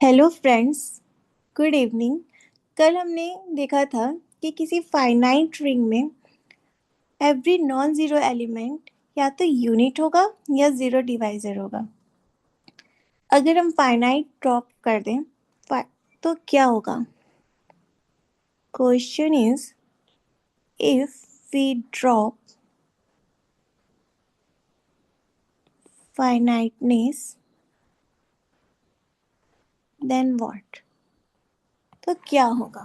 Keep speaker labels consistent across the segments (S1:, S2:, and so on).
S1: Hello friends, good evening. कल हमने देखा था कि किसी फाइनाइट रिंग में एवरी नॉन जीरो एलिमेंट या तो यूनिट होगा या जीरो डिवाइजर होगा। अगर हम फाइनाइट ड्रॉप कर दें तो क्या होगा? Question is, if we drop finiteness then what? तो क्या होगा?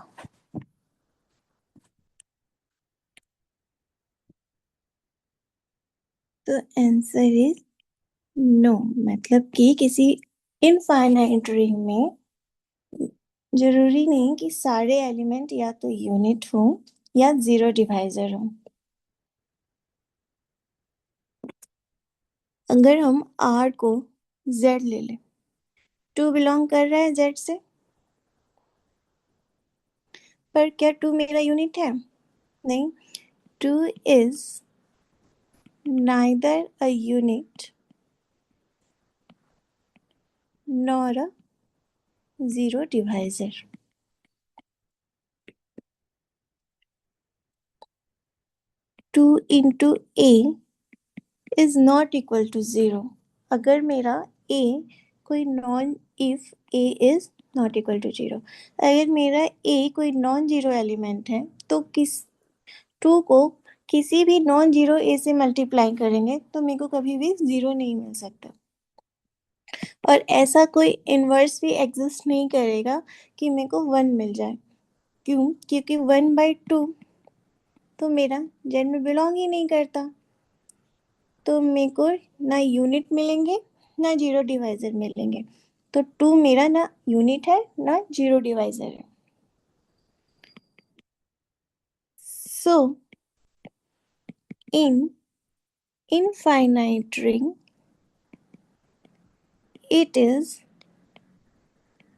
S1: तो आंसर इज नो। मतलब कि किसी इनफाइनाइट रिंग में जरूरी नहीं कि सारे एलिमेंट या तो यूनिट हो या जीरो डिवाइजर हो। अगर हम आर को जेड ले लें, टू बिलोंग कर रहा है जेड से, पर क्या टू मेरा यूनिट है? नहीं। Two is neither a unit nor a zero divisor. Two into A is not equal to zero. अगर मेरा ए कोई non if A is not equal to zero, अगर मेरा ए कोई नॉन जीरो एलिमेंट है तो किस टू को किसी भी नॉन जीरो ए से मल्टीप्लाई करेंगे तो मेरे को कभी भी जीरो नहीं मिल सकता। और ऐसा कोई इनवर्स भी एग्जिस्ट नहीं करेगा कि मेरे को वन मिल जाए। क्यों? क्योंकि 1/2 तो मेरा जेड में बिलोंग ही नहीं करता। तो मेरे को ना यूनिट मिलेंगे ना जीरो डिवाइजर मिलेंगे। तो टू मेरा ना यूनिट है ना जीरो डिवाइजर है। सो इन infinite ring it is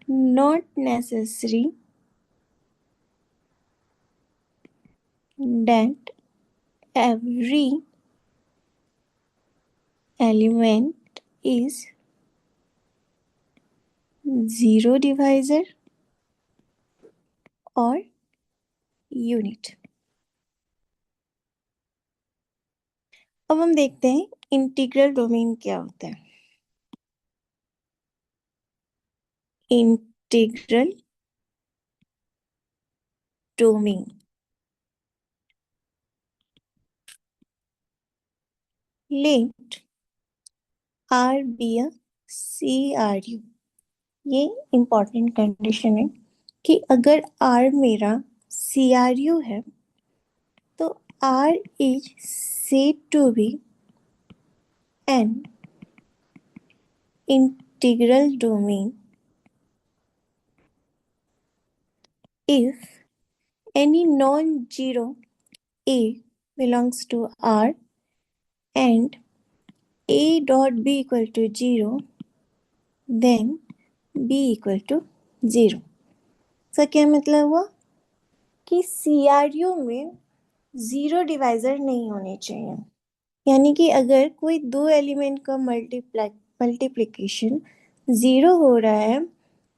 S1: not necessary that every element is zero divisor और यूनिट। अब हम देखते हैं इंटीग्रल डोमेन क्या होता है। Integral domain, let R be a C R U. ये इंपॉर्टेंट कंडीशन है कि अगर आर मेरा सी आर यू है तो R is said to be an integral domain if any non-zero a belongs to R and a dot b equal to 0, then b equal to 0। इसका क्या मतलब हुआ कि CRU में जीरो डिवाइजर नहीं होने चाहिए। यानी कि अगर कोई दो एलिमेंट का मल्टीप्लिकेशन जीरो हो रहा है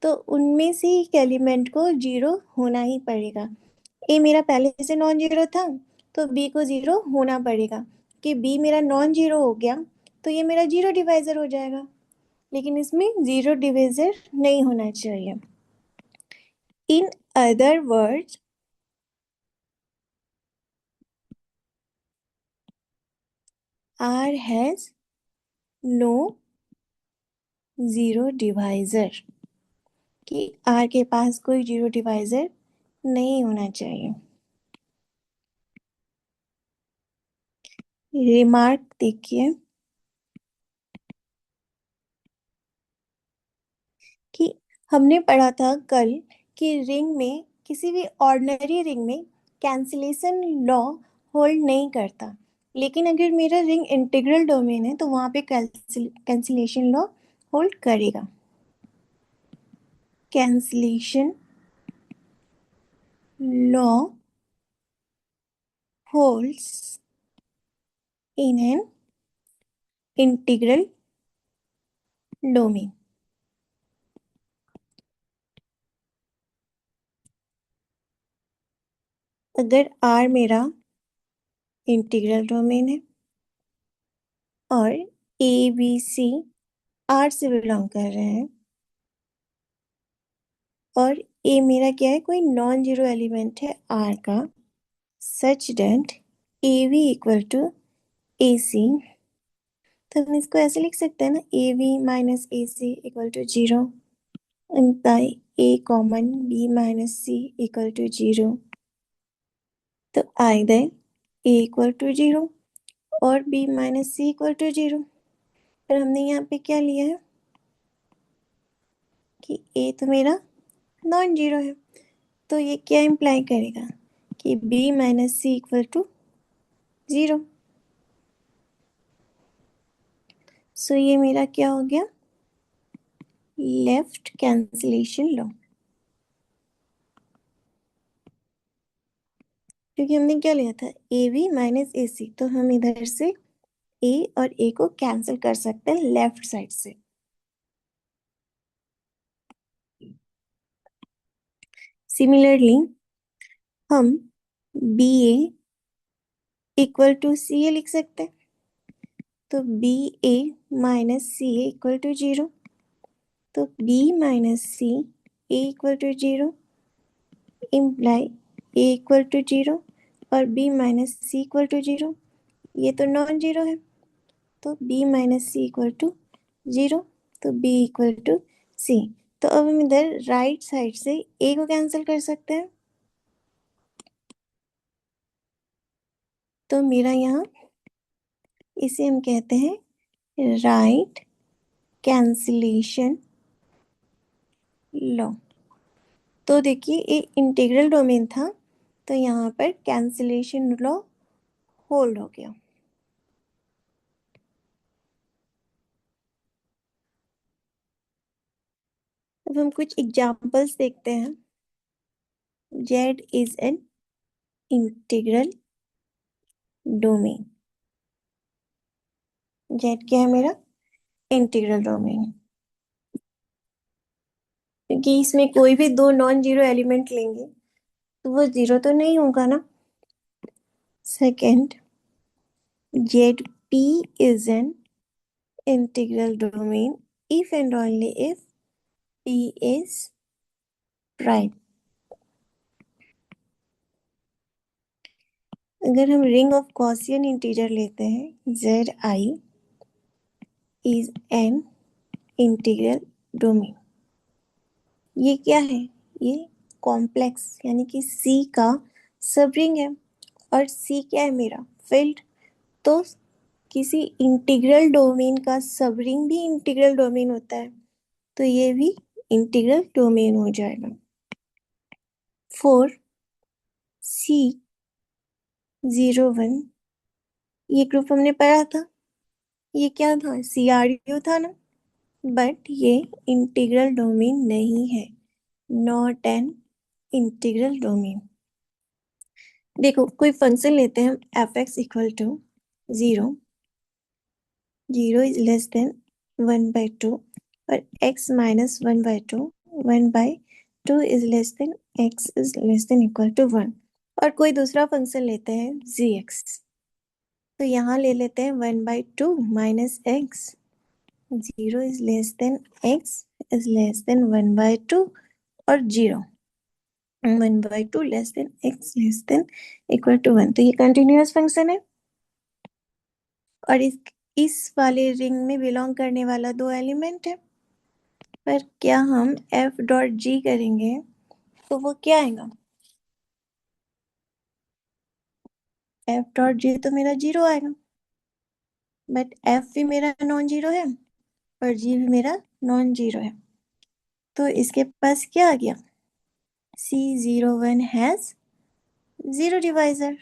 S1: तो उनमें से एक एलिमेंट को जीरो होना ही पड़ेगा। ए मेरा पहले से नॉन जीरो था तो बी को जीरो होना पड़ेगा। कि बी मेरा नॉन जीरो हो गया तो ये मेरा जीरो डिवाइजर हो जाएगा, लेकिन इसमें जीरो डिवाइजर नहीं होना चाहिए। In other words, R has no zero divisor, कि आर के पास कोई जीरो डिवाइजर नहीं होना चाहिए। रिमार्क देखिए कि हमने पढ़ा था कल कि रिंग में, किसी भी ऑर्डिनरी रिंग में कैंसिलेशन लॉ होल्ड नहीं करता, लेकिन अगर मेरा रिंग इंटीग्रल डोमेन है तो वहां पे कैंसिलेशन लॉ होल्ड करेगा। Cancellation law holds in an integral domain. अगर R मेरा इंटीग्रल डोमेन है और ए बी सी R से बिलोंग कर रहे हैं और A मेरा क्या है, कोई नॉन जीरो एलिमेंट है R का, such that a b equal to a c, तो हम इसको ऐसे लिख सकते हैं ना, a b minus a c equal to zero, imply a common B minus c equal to zero. तो either a equal to zero और b minus c equal to zero. पर हमने यहाँ पे क्या लिया है कि ए तो मेरा नॉन जीरो है, तो ये क्या इम्प्लाई करेगा कि b minus c equal to zero. So ये मेरा क्या हो गया, लेफ्ट कैंसिलेशन लॉ। क्योंकि हमने क्या लिया था, ए बी माइनस ए सी, तो हम इधर से ए और ए को कैंसिल कर सकते हैं लेफ्ट साइड से। सिमिलरली हम b a equal to c a लिख सकते हैं, तो b a minus c a equal to zero, तो b minus c a equal to zero imply a equal to zero और b minus c equal to zero. ये तो non zero है, तो b minus c equal to zero, तो b equal to c. तो अब हम इधर राइट साइड से a को कैंसिल कर सकते हैं, तो मेरा यहाँ इसे हम कहते हैं राइट कैंसिलेशन लॉ। तो देखिए ये इंटीग्रल डोमेन था, तो यहाँ पर कैंसिलेशन लॉ होल्ड हो गया। अब हम कुछ एग्जांपल्स देखते हैं। Z is an integral domain. Z क्या है मेरा, इंटीग्रल डोमेन। क्योंकि इसमें कोई भी दो नॉन जीरो एलिमेंट लेंगे तो वो जीरो तो नहीं होगा ना। Second, Z P is an integral domain if and only if p is prime। अगर हम रिंग ऑफ गॉसियन इंटीजर लेते हैं, Z I is an integral domain. ये क्या है, ये कॉम्प्लेक्स यानी कि सी का सब रिंग है, और सी क्या है मेरा फील्ड। तो किसी इंटीग्रल डोमेन का सब रिंग भी इंटीग्रल डोमेन होता है, तो ये भी इंटीग्रल डोमेन हो जाएगा। 4 C01, ये ग्रुप हमने पढ़ा था, ये क्या था, CRU था ना, बट ये इंटीग्रल डोमेन नहीं है, नॉट एन इंटीग्रल डोमेन। देखो कोई फंक्शन लेते हैं हम, f x equal to zero, zero is less than 1/2 और x minus 1/2, 1/2 is less than x is less than equal to 1। और कोई दूसरा फंक्शन लेते हैं gx, तो यहाँ ले लेते हैं 1/2 minus x, zero is less than x is less than 1/2 और zero, 1/2 less than x less than equal to 1। तो ये कंटिन्यूअस फंक्शन है और इस वाले रिंग में बिलोंग करने वाला दो एलिमेंट है। पर क्या हम एफ डॉट जी करेंगे तो वो क्या आएगा, एफ डॉट जी तो मेरा जीरो आएगा, बट एफ भी मेरा नॉन जीरो है और जी भी मेरा नॉन जीरो है, तो इसके पास क्या आ गया, C01 has zero divisor.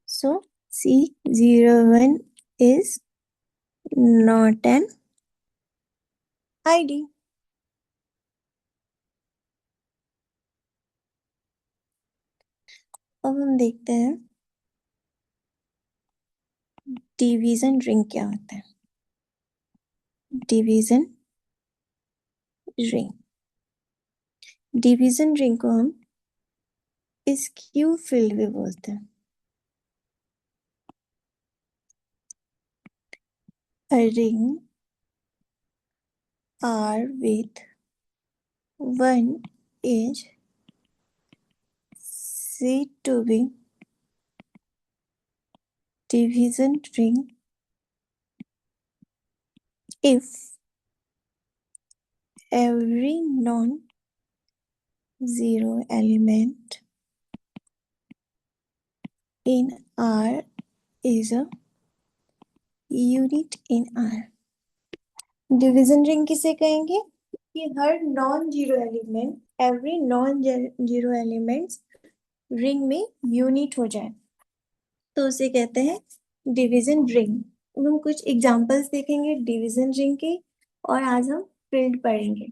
S1: So C01 is not an ID. अब हम देखते हैं डिवीजन रिंग क्या होता है। Division ring. डिवीजन रिंग को हम स्क्यू फील्ड भी बोलते हैं। A ring R with one edge said to be division ring if every non-zero element in R is a unit in R। Division ring किसे कहेंगे? कि हर non zero element, every non zero elements ring में unit हो जाए तो उसे कहते हैं डिवीजन रिंग। हम कुछ एग्जांपल्स देखेंगे डिवीजन रिंग के और आज हम फील्ड पढ़ेंगे।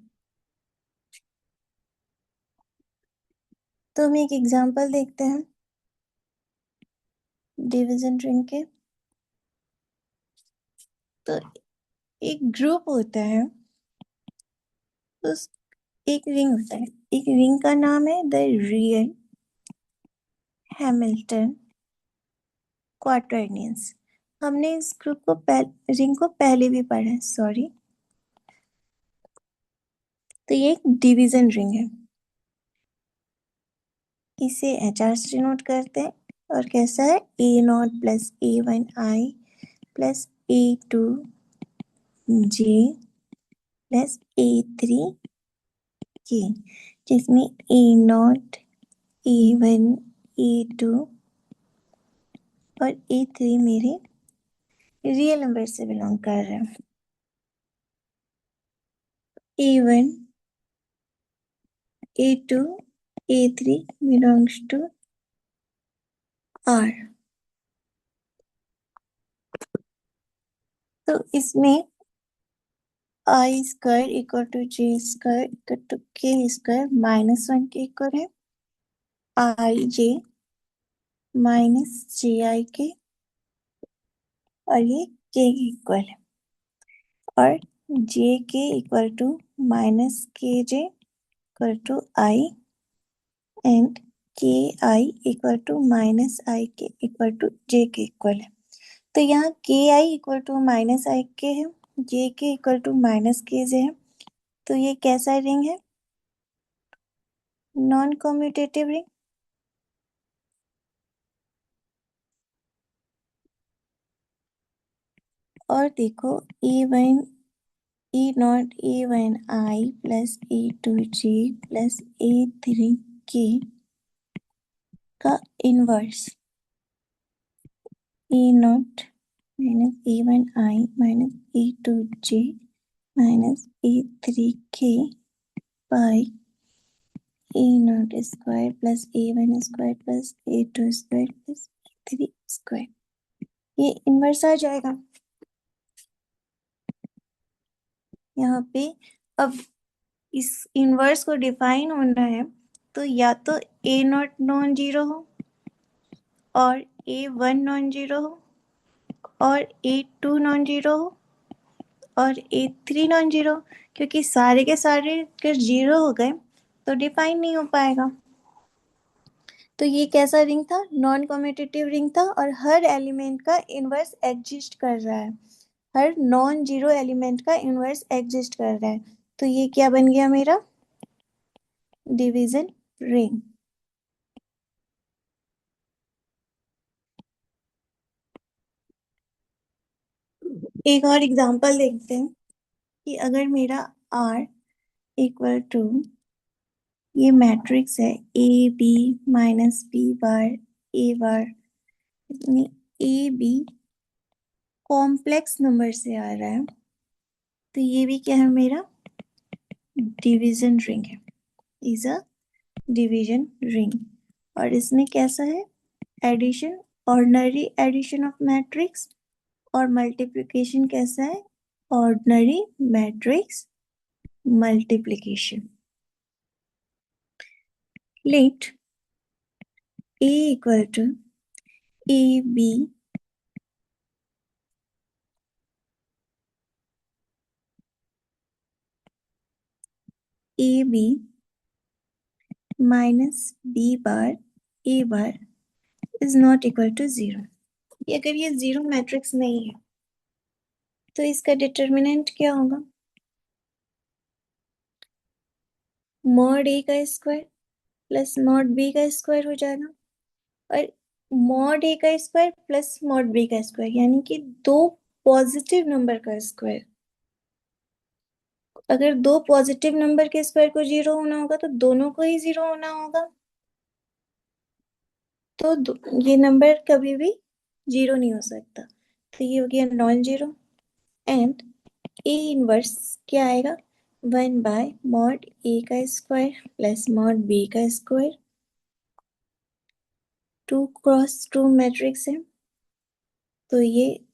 S1: तो हम एक एग्जांपल देखते हैं डिवीजन रिंग के। तो एक ग्रुप होता है, उस एक रिंग होता है, एक रिंग का नाम है द रियल हैमिल्टन क्वार्टरनियंस। हमने इस ग्रुप को रिंग को पहले भी पढ़ा है, सॉरी। तो ये एक डिवीजन रिंग है, इसे HR से डिनोट करते हैं और कैसा है A0 plus A1I plus A2J plus A3K, जिसमें A0, A1, A2 और A3 मेरे रियल नंबर से बिलोंग कर रहे हैं। A1, A2, A3 belongs to R। तो इसमें I square equal to J square equal to K square -1 के इक्वल है। IJ माइनस JIK और ये K के इक्वल है। और JK equal to minus KJ equal to I and KI equal to minus IK equal to J के equal है। तो यहाँ KI equal to minus IK है, JK equal to minus KJ है। तो ये कैसा रिंग है? Non commutative ring. और देखो A1 E0 A1I plus A2J plus A3K का inverse A0 minus A1I minus A2J minus A3K by A0 square plus A1 square plus A2 square plus A3 square, ये inverse आ जाएगा यहाँ पे। अब इस inverse को डिफाइन होना है तो या तो A0 नॉन जीरो हो और A1 नॉन जीरो हो और A2 नॉन जीरो हो और A3 नॉन जीरो, क्योंकि सारे के सारे अगर जीरो हो गए तो डिफाइन नहीं हो पाएगा। तो ये कैसा रिंग था? नॉन कम्यूटेटिव रिंग था और हर एलिमेंट का इनवर्स एग्जिस्ट कर रहा है, हर नॉन जीरो एलिमेंट का इनवर्स एग्जिस्ट कर रहा है। तो ये क्या बन गया मेरा? Division ring. एक और एग्जांपल देखते हैं कि अगर मेरा R इक्वल टू, ये मैट्रिक्स है AB minus B bar A bar, A B complex number से आ रहा है तो ये भी क्या है मेरा? डिवीजन रिंग है, इज अ डिवीजन रिंग। और इसमें कैसा है? Addition, ordinary addition of matrix, और मल्टीप्लिकेशन कैसा है? Ordinary matrix multiplication. Let A equal to AB A B minus B bar A bar is not equal to 0। अगर ये 0 मैट्रिक्स नहीं है तो इसका डिटर्मिनेंट क्या होगा? मॉड ए का स्क्वायर प्लस मॉड बी का स्क्वायर हो जाएगा, और मॉड ए का स्क्वायर प्लस मॉड बी का स्क्वायर, यानी कि दो पॉजिटिव नंबर का स्क्वायर। अगर दो पॉजिटिव नंबर के स्क्वायर को 0 होना होगा तो दोनों को ही 0 होना होगा, तो ये नंबर कभी भी 0 नहीं हो सकता, तो ये हो गया non zero. And A inverse क्या आएगा? 1/मॉड ए का स्क्वायर प्लस मॉड बी का स्क्वायर। 2x2 मैट्रिक्स है, तो ये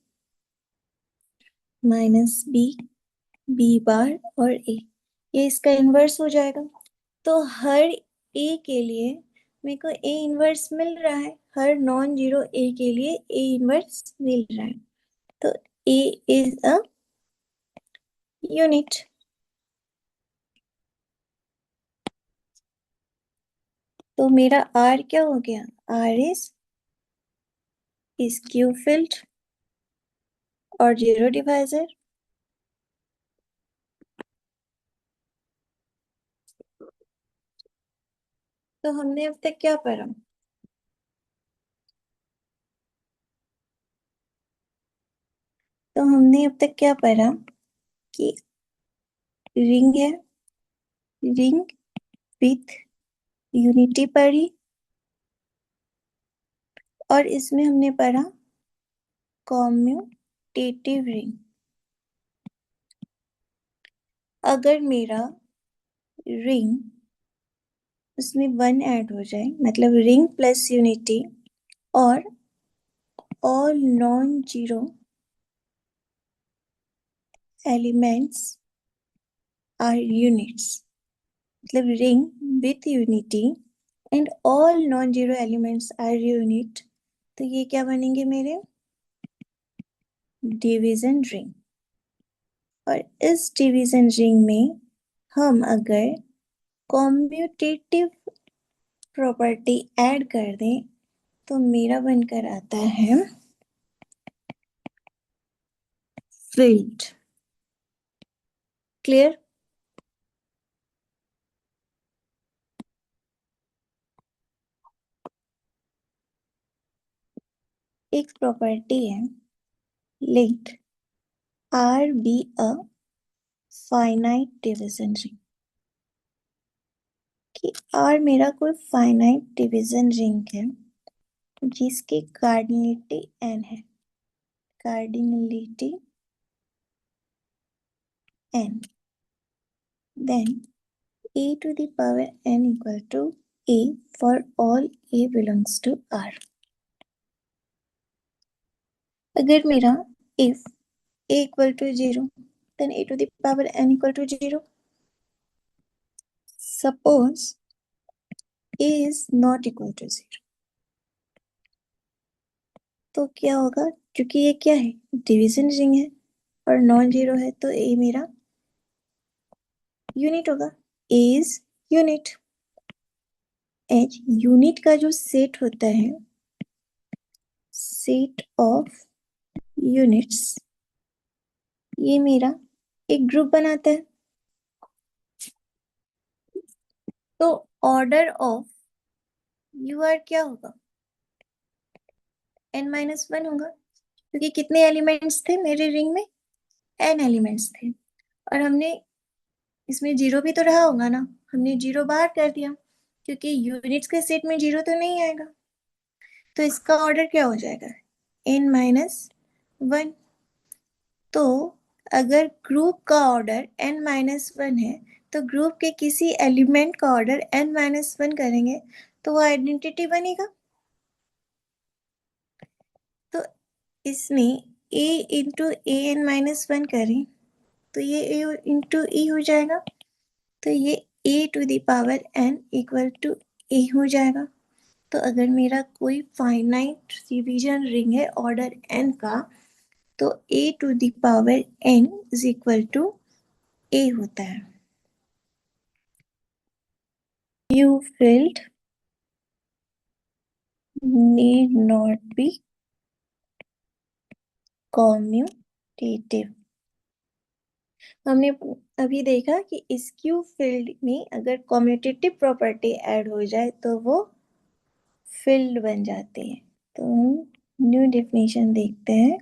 S1: माइनस बी बी बार और ए, ये इसका इन्वर्स हो जाएगा। तो हर ए के लिए मेरे को ए इन्वर्स मिल रहा है, हर नॉन जीरो ए के लिए ए इन्वर्स मिल रहा है, तो ए इज अ यूनिट। तो मेरा आर क्या हो गया? आर इज क्यू फिल्ड और जीरो डिवाइजर। तो हमने अब तक क्या पढ़ा? तो हमने अब तक क्या पढ़ा कि रिंग है, रिंग विथ यूनिटी पढ़ी, और इसमें हमने पढ़ा कॉम्यूटेटिव रिंग। अगर मेरा रिंग उसमें 1 ऐड हो जाए, मतलब रिंग प्लस यूनिटी और all non zero elements are units, मतलब ring with unity and all non zero elements are unit, तो ये क्या बनेंगे मेरे? Division ring. और इस डिवीजन रिंग में हम अगर कॉम्यूटेटिव प्रॉपर्टी ऐड कर दें तो मेरा बनकर आता है फील्ड। क्लियर? एक प्रॉपर्टी है, let R be a finite division ring, कि आर मेरा कोई फाइनाइट डिवीजन रिंग है जिसकी कार्डिनलिटी n है, cardinality n, then a to the power n equal to a for all a belongs to R। अगर मेरा if a equal to 0 then a to the power n equal to 0। Suppose a is not equal to 0, तो क्या होगा? क्योंकि ये क्या है? Division ring है और नॉन जीरो है, तो a मेरा यूनिट होगा। a is unit. H unit का जो सेट होता है, सेट ऑफ यूनिट्स, ये मेरा एक ग्रुप बनाता है। तो ऑर्डर ऑफ यू आर क्या होगा? n-1 होगा, क्योंकि कितने एलिमेंट्स थे मेरे रिंग में? n एलिमेंट्स थे, और हमने इसमें जीरो भी तो रहा होगा ना, हमने जीरो बाहर कर दिया, क्योंकि यूनिट्स के सेट में जीरो तो नहीं आएगा, तो इसका ऑर्डर क्या हो जाएगा? n-1। तो अगर ग्रुप का ऑर्डर n-1 है तो ग्रुप के किसी एलिमेंट का ऑर्डर n-1 करेंगे तो वो आइडेंटिटी बनेगा। तो इसमें a इंटू an-1 करें तो ये a इंटू e हो जाएगा, तो ये a to the power n equal to a हो जाएगा। तो अगर मेरा कोई फाइनाइट डिवीजन रिंग है ऑर्डर n का, तो a to the power n is equal to a होता है। Q field need not be commutative. हमने अभी देखा कि इस Q field में अगर कम्यूटेटिव प्रॉपर्टी ऐड हो जाए तो वो फील्ड बन जाते हैं. तो न्यू डेफिनेशन देखते हैं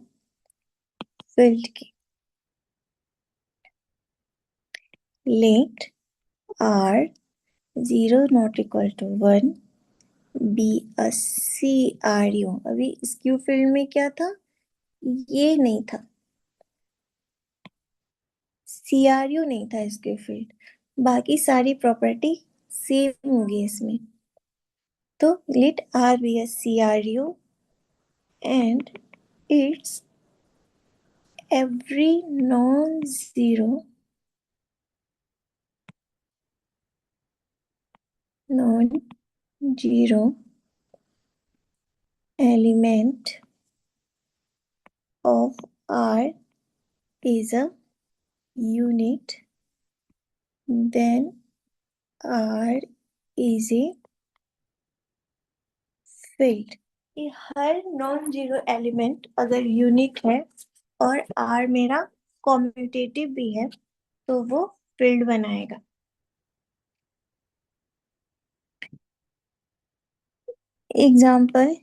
S1: फील्ड की. लेट R 0 not equal to 1 be a CRU. अभी इस Q field में क्या था? ये नहीं था, CRU नहीं था इसके फील्ड. बाकी सारी प्रॉपर्टी सेम होगी इसमें. तो let R be a CRU and its every non-zero element of R is a unit, then R is a field. ये हर नॉन जीरो एलिमेंट अगर यूनिट है और R मेरा कॉम्यूटेटिव भी है तो वो फील्ड बनाएगा. एग्जाम्पल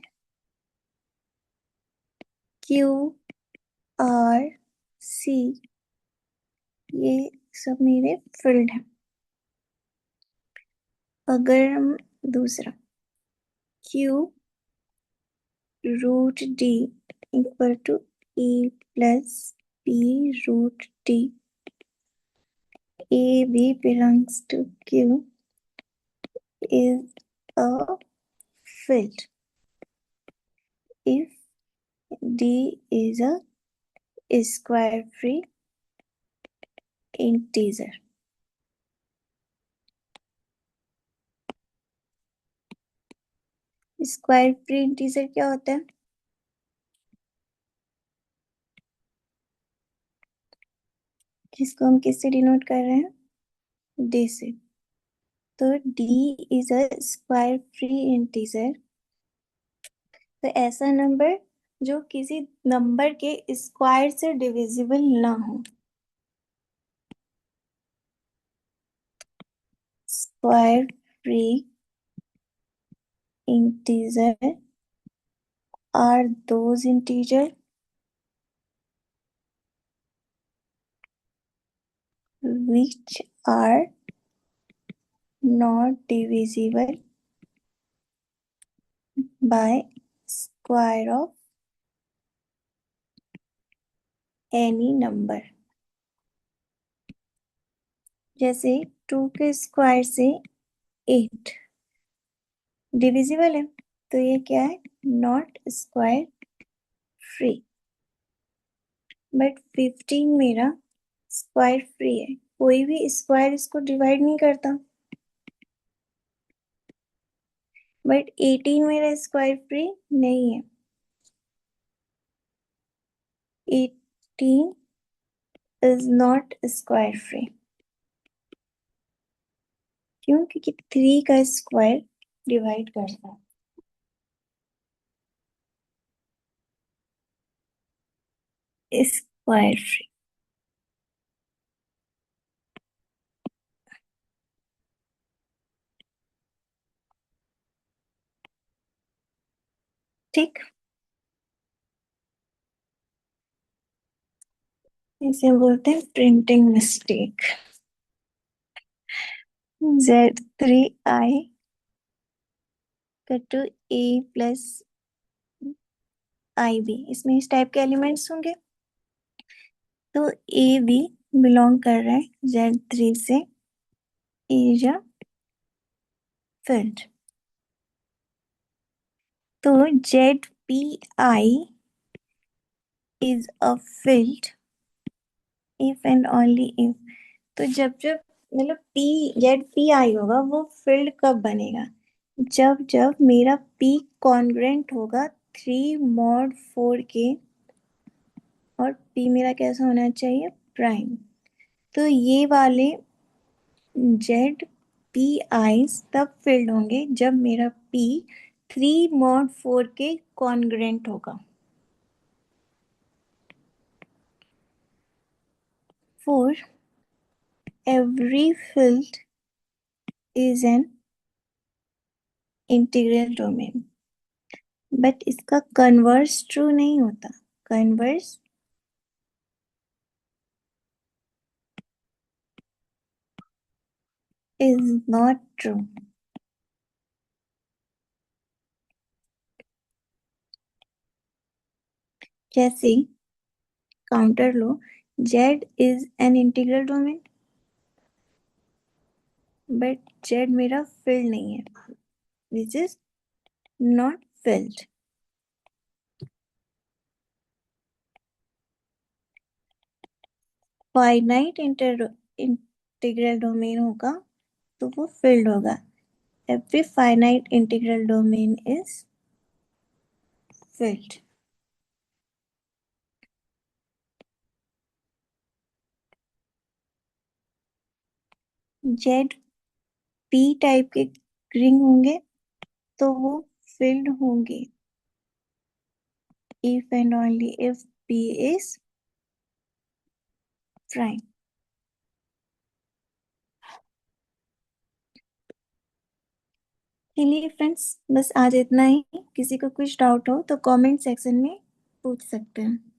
S1: Q R C, ये सब मेरे फील्ड हैं. अगर हम दूसरा Q root D equal to E plus P root D, A B belongs to Q is a field if D is a square free integer. Square free integer क्या होता है? जिसको हम किससे डिनोट कर रहे हैं? D से. तो D is a square free integer. तो ऐसा नंबर जो किसी नंबर के स्क्वायर से डिविजिबल ना हो. Square free integer are those integer which are not divisible by square of any number. जैसे 2 के स्क्वायर से 8 डिविजिबल है, तो ये क्या है? Not square free. बट 15 मेरा स्क्वायर फ्री है, कोई भी स्क्वायर इसको डिवाइड नहीं करता. बट 18 मेरा स्क्वायर फ्री नहीं है. 18 इज नॉट स्क्वायर फ्री. क्यों? क्योंकि 3 का स्क्वायर डिवाइड करता है स्क्वायर फ्री. ठीक, इसे बोलते हैं printing mistake. Z3i to A plus IB, इसमें इस टाइप के एलिमेंट्स होंगे. तो AB बिलोंग कर रहा है Z3 से, एरिया फील्ड. तो ZPI is a field if and only if. तो जब जब मतलब ZPI होगा वो फील्ड कब बनेगा? जब जब मेरा P कॉन्ग्रेंट होगा 3 mod 4 के और P मेरा कैसा होना चाहिए? प्राइम. तो ये वाले Z पी आईज तब फिल्ड होंगे जब मेरा पी 3 mod 4 के कॉन्ग्रेंट होगा। 4 every field is an integral domain, but इसका कन्वर्स ट्रू नहीं होता। Converse is not true. जैसे काउंटर लो, Z is an integral domain, but Z मेरा फील्ड नहीं है, which is not filled। Finite integral domain होगा तो वो filled होगा। Every finite integral domain is filled। Z p type के रिंग होंगे तो वो filled होंगे if and only if p is prime। चलिए फ्रेंड्स, बस आज इतना ही। किसी को कुछ डाउट हो तो कमेंट सेक्शन में पूछ सकते हैं।